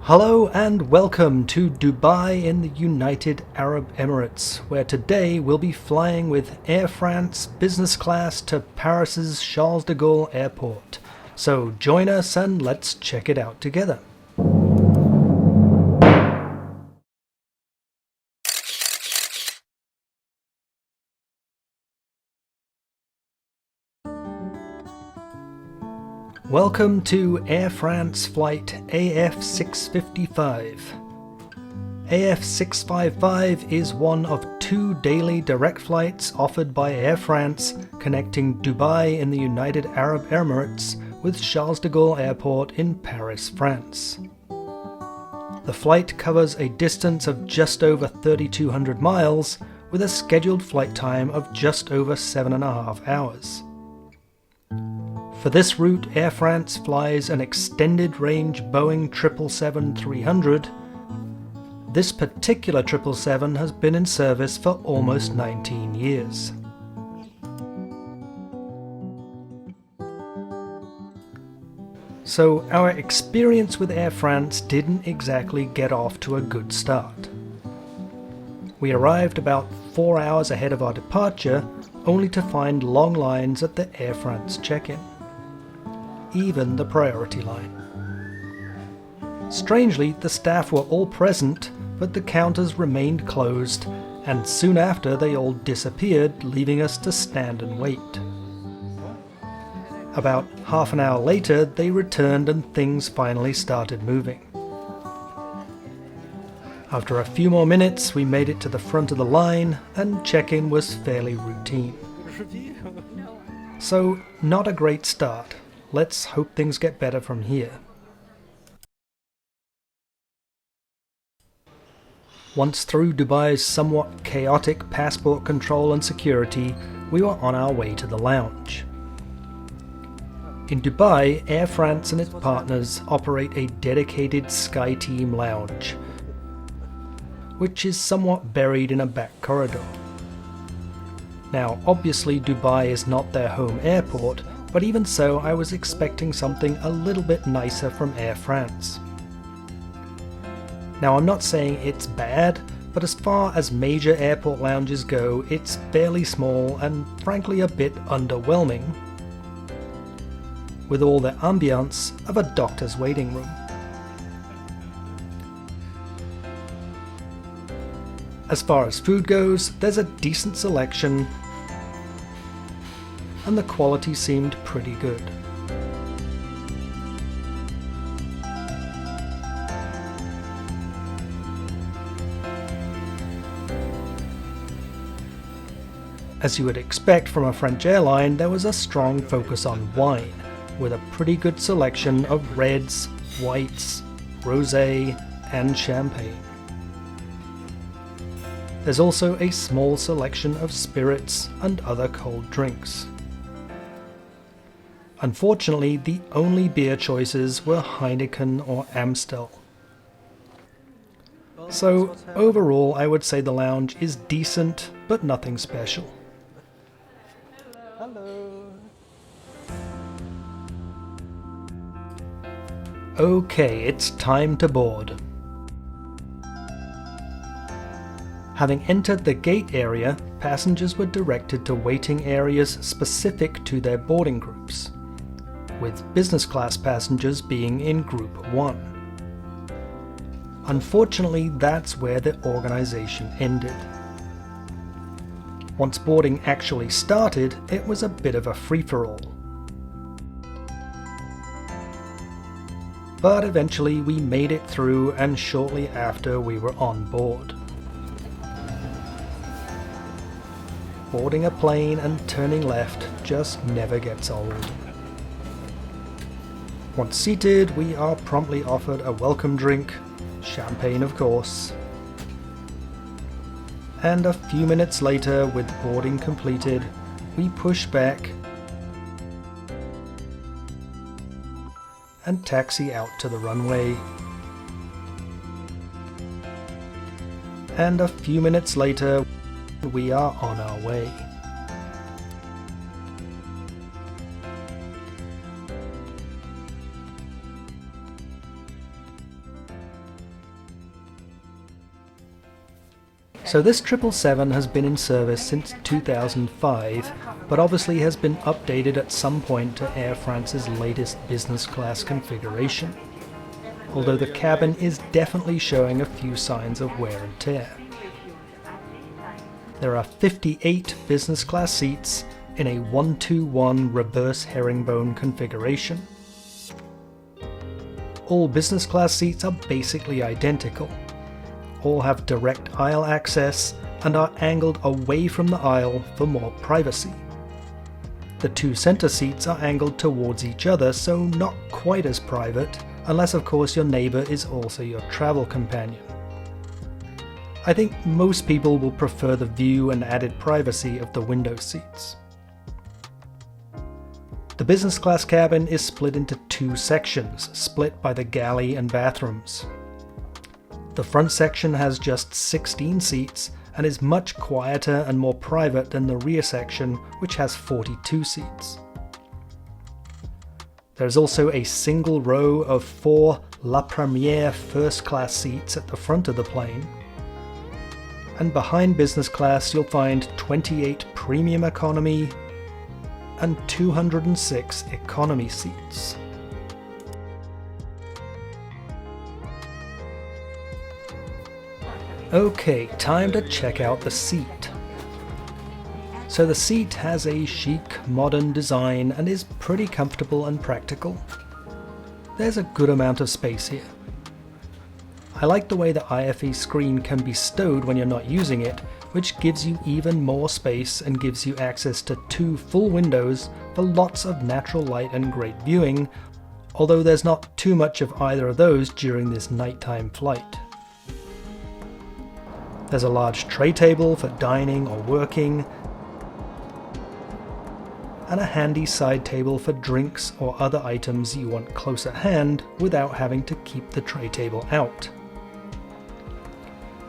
Hello and welcome to Dubai in the United Arab Emirates, where today we'll be flying with Air France business class to Paris's Charles de Gaulle Airport. So join us and let's check it out together. Welcome to Air France flight AF655. AF655 is one of two daily direct flights offered by Air France connecting Dubai in the United Arab Emirates with Charles de Gaulle Airport in Paris, France. The flight covers a distance of just over 3,200 miles with a scheduled flight time of just over 7.5 hours. For this route, Air France flies an extended-range Boeing 777-300. This particular 777 has been in service for almost 19 years. So our experience with Air France didn't exactly get off to a good start. We arrived about 4 hours ahead of our departure, only to find long lines at the Air France check-in. Even the priority line. Strangely, the staff were all present, but the counters remained closed, and soon after they all disappeared, leaving us to stand and wait. About half an hour later, they returned and things finally started moving. After a few more minutes, we made it to the front of the line, and check-in was fairly routine. So, not a great start. Let's hope things get better from here. Once through Dubai's somewhat chaotic passport control and security, we were on our way to the lounge. In Dubai, Air France and its partners operate a dedicated Skyteam Lounge, which is somewhat buried in a back corridor. Now, obviously Dubai is not their home airport, but even so, I was expecting something a little bit nicer from Air France. Now, I'm not saying it's bad, but as far as major airport lounges go, it's fairly small and frankly a bit underwhelming, with all the ambience of a doctor's waiting room. As far as food goes, there's a decent selection, and the quality seemed pretty good. As you would expect from a French airline, there was a strong focus on wine, with a pretty good selection of reds, whites, rosé, and champagne. There's also a small selection of spirits and other cold drinks. Unfortunately, the only beer choices were Heineken or Amstel. So, overall, I would say the lounge is decent, but nothing special. Hello. Okay, it's time to board. Having entered the gate area, passengers were directed to waiting areas specific to their boarding groups, with business class passengers being in Group 1. Unfortunately, that's where the organization ended. Once boarding actually started, it was a bit of a free-for-all. But eventually we made it through, and shortly after we were on board. Boarding a plane and turning left just never gets old. Once seated, we are promptly offered a welcome drink, champagne of course. And a few minutes later, with boarding completed, we push back and taxi out to the runway. And a few minutes later, we are on our way. So this 777 has been in service since 2005, but obviously has been updated at some point to Air France's latest business class configuration, although the cabin is definitely showing a few signs of wear and tear. There are 58 business class seats in a 1-2-1 reverse herringbone configuration. All business class seats are basically identical. All have direct aisle access and are angled away from the aisle for more privacy. The two center seats are angled towards each other, so not quite as private, unless of course your neighbor is also your travel companion. I think most people will prefer the view and added privacy of the window seats. The business class cabin is split into two sections, split by the galley and bathrooms. The front section has just 16 seats and is much quieter and more private than the rear section, which has 42 seats. There's also a single row of 4 La Première first class seats at the front of the plane. And behind business class you'll find 28 premium economy and 206 economy seats. Okay, time to check out the seat. So the seat has a chic, modern design and is pretty comfortable and practical. There's a good amount of space here. I like the way the IFE screen can be stowed when you're not using it, which gives you even more space and gives you access to 2 full windows for lots of natural light and great viewing, although there's not too much of either of those during this nighttime flight. There's a large tray table for dining or working, and a handy side table for drinks or other items you want close at hand without having to keep the tray table out.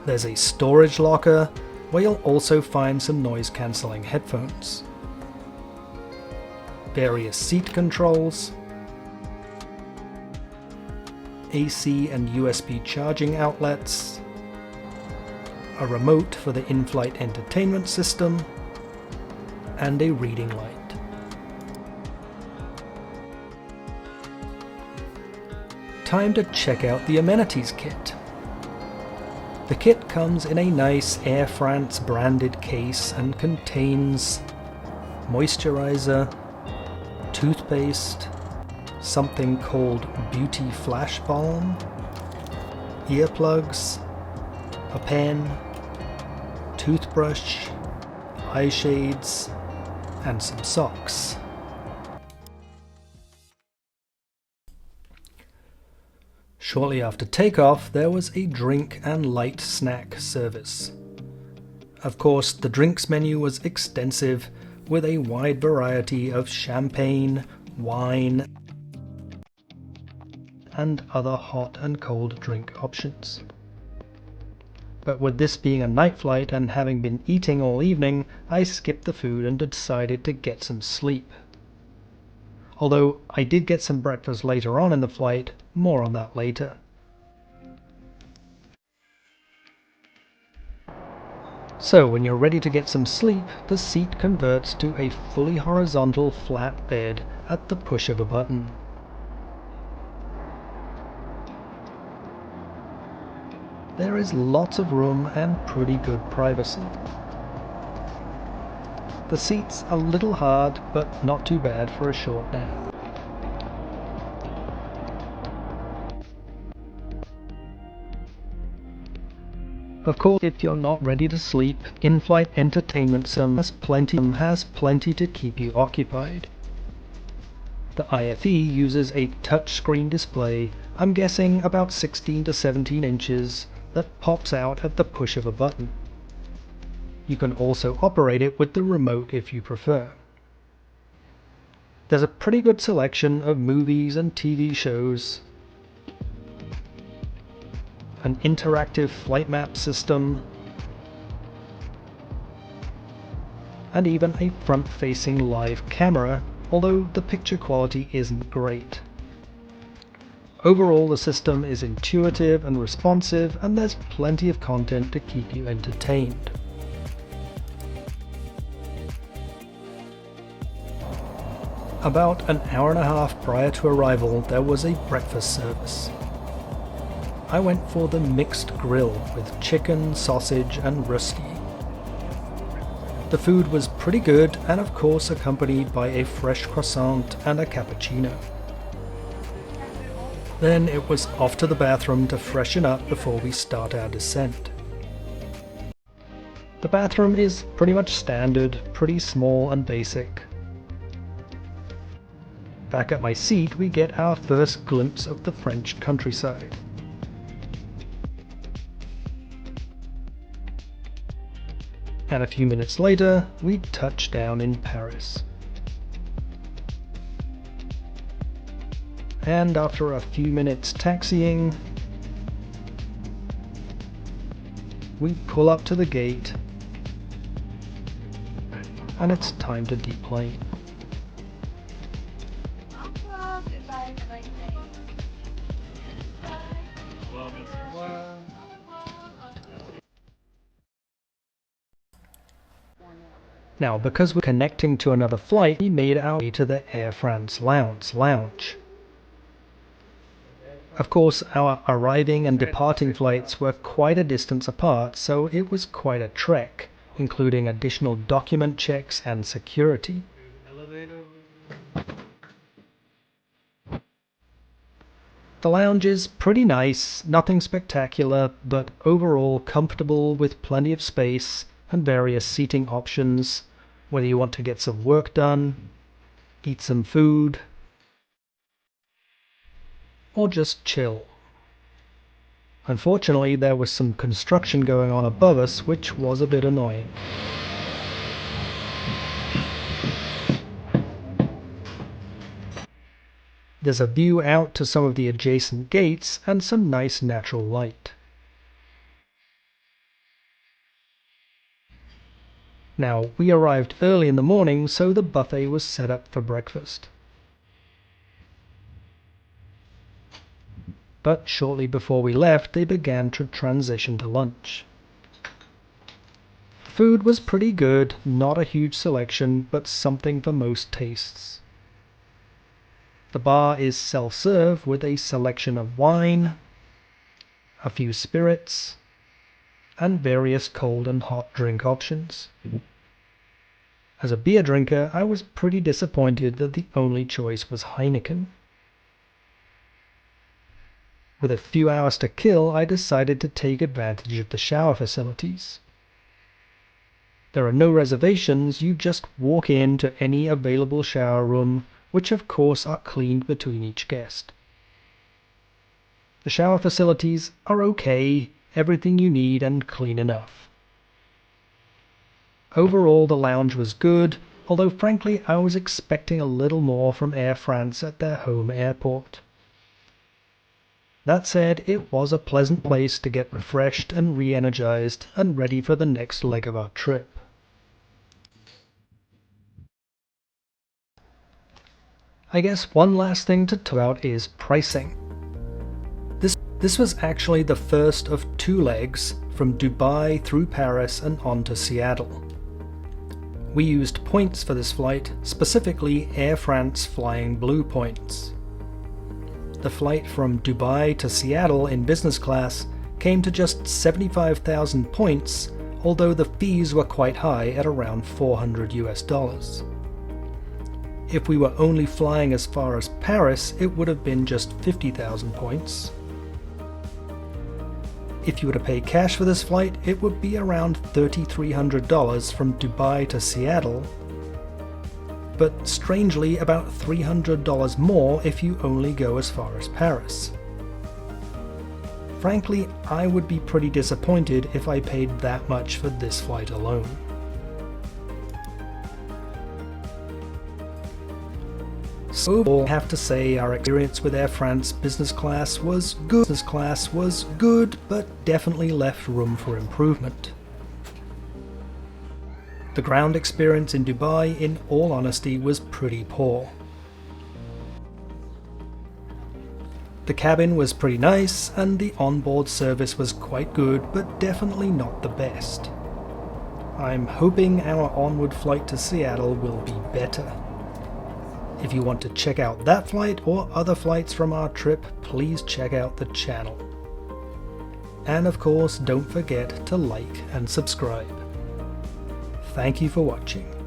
There's a storage locker where you'll also find some noise-cancelling headphones, various seat controls, AC and USB charging outlets, a remote for the in-flight entertainment system, and a reading light. Time to check out the amenities kit. The kit comes in a nice Air France branded case and contains moisturizer, toothpaste, something called Beauty Flash Balm, earplugs, a pen, toothbrush, eye shades, and some socks. Shortly after takeoff, there was a drink and light snack service. Of course, the drinks menu was extensive, with a wide variety of champagne, wine, and other hot and cold drink options. But with this being a night flight and having been eating all evening, I skipped the food and decided to get some sleep. Although I did get some breakfast later on in the flight, more on that later. So when you're ready to get some sleep, the seat converts to a fully horizontal flat bed at the push of a button. There is lots of room and pretty good privacy. The seat's a little hard, but not too bad for a short nap. Of course, if you're not ready to sleep, in-flight entertainment has plenty to keep you occupied. The IFE uses a touchscreen display, I'm guessing about 16 to 17 inches, that pops out at the push of a button. You can also operate it with the remote if you prefer. There's a pretty good selection of movies and TV shows, an interactive flight map system, and even a front-facing live camera, although the picture quality isn't great. Overall, the system is intuitive and responsive, and there's plenty of content to keep you entertained. About an hour and a half prior to arrival, there was a breakfast service. I went for the mixed grill with chicken, sausage, and ruski. The food was pretty good, and of course accompanied by a fresh croissant and a cappuccino. Then it was off to the bathroom to freshen up before we start our descent. The bathroom is pretty much standard, pretty small and basic. Back at my seat, we get our first glimpse of the French countryside. And a few minutes later, we touch down in Paris. And after a few minutes taxiing, we pull up to the gate, and it's time to deplane. Now, because we're connecting to another flight, we made our way to the Air France lounge. Of course, our arriving and departing flights were quite a distance apart, so it was quite a trek, including additional document checks and security. The lounge is pretty nice, nothing spectacular, but overall comfortable with plenty of space and various seating options, whether you want to get some work done, eat some food, or just chill. Unfortunately, there was some construction going on above us, which was a bit annoying. There's a view out to some of the adjacent gates and some nice natural light. Now, we arrived early in the morning, so the buffet was set up for breakfast. But shortly before we left, they began to transition to lunch. Food was pretty good, not a huge selection, but something for most tastes. The bar is self-serve with a selection of wine, a few spirits, and various cold and hot drink options. As a beer drinker, I was pretty disappointed that the only choice was Heineken. With a few hours to kill, I decided to take advantage of the shower facilities. There are no reservations, you just walk in to any available shower room, which of course are cleaned between each guest. The shower facilities are okay, everything you need and clean enough. Overall, the lounge was good, although frankly I was expecting a little more from Air France at their home airport. That said, it was a pleasant place to get refreshed and re-energized and ready for the next leg of our trip. I guess one last thing to talk about is pricing. This was actually the first of two legs from Dubai through Paris and on to Seattle. We used points for this flight, specifically Air France Flying Blue points. The flight from Dubai to Seattle in business class came to just 75,000 points, although the fees were quite high at around $400. If we were only flying as far as Paris, it would have been just 50,000 points. If you were to pay cash for this flight, it would be around $3,300 from Dubai to Seattle, but strangely about $300 more if you only go as far as Paris. Frankly, I would be pretty disappointed if I paid that much for this flight alone. So overall, I have to say our experience with Air France business class was good. Business class was good, but definitely left room for improvement. The ground experience in Dubai, in all honesty, was pretty poor. The cabin was pretty nice, and the onboard service was quite good, but definitely not the best. I'm hoping our onward flight to Seattle will be better. If you want to check out that flight or other flights from our trip, please check out the channel. And of course, don't forget to like and subscribe. Thank you for watching.